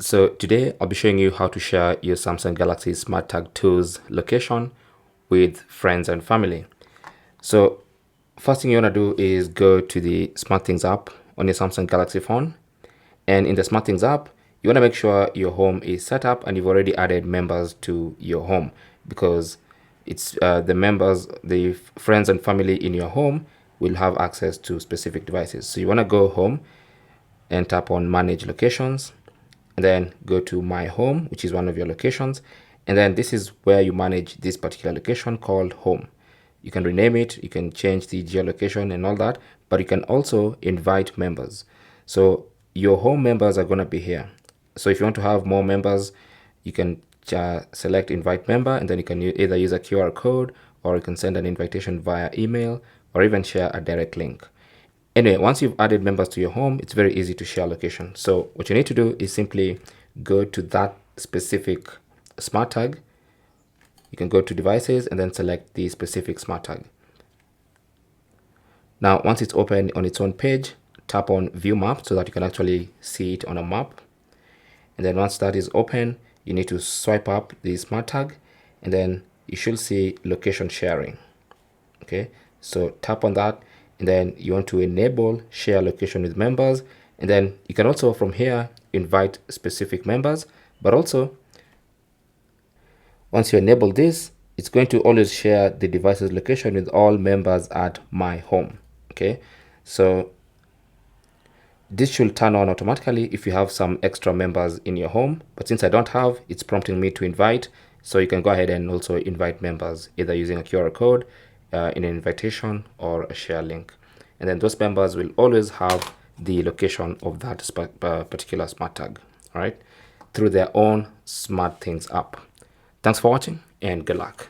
So today I'll be showing you how to share your Samsung Galaxy SmartTag 2's location with friends and family. So first thing you want to do is go to the SmartThings app on your Samsung Galaxy phone. And in the SmartThings app, you want to make sure your home is set up and you've already added members to your home, because it's the friends and family in your home will have access to specific devices. So you want to go home and tap on manage locations, and then go to my home, which is one of your locations. And then this is where you manage this particular location called home. You can rename it, you can change the geolocation and all that, but you can also invite members. So your home members are going to be here. So if you want to have more members, you can select invite member, and then you can either use a QR code, or you can send an invitation via email, or even share a direct link. Anyway, once you've added members to your home, it's very easy to share location. So what you need to do is simply go to that specific smart tag. You can go to devices and then select the specific smart tag. Now, once it's open on its own page, tap on view map so that you can actually see it on a map. And then once that is open, you need to swipe up the smart tag, and then you should see location sharing. Okay, so tap on that, and then you want to enable share location with members. And then you can also from here invite specific members, but also once you enable this, it's going to always share the device's location with all members at my home. Okay, so this should turn on automatically if you have some extra members in your home, but since I don't have, it's prompting me to invite. So you can go ahead and also invite members either using a QR code in an invitation or a share link, and then those members will always have the location of that particular smart tag, all right, through their own SmartThings app. Thanks for watching and good luck.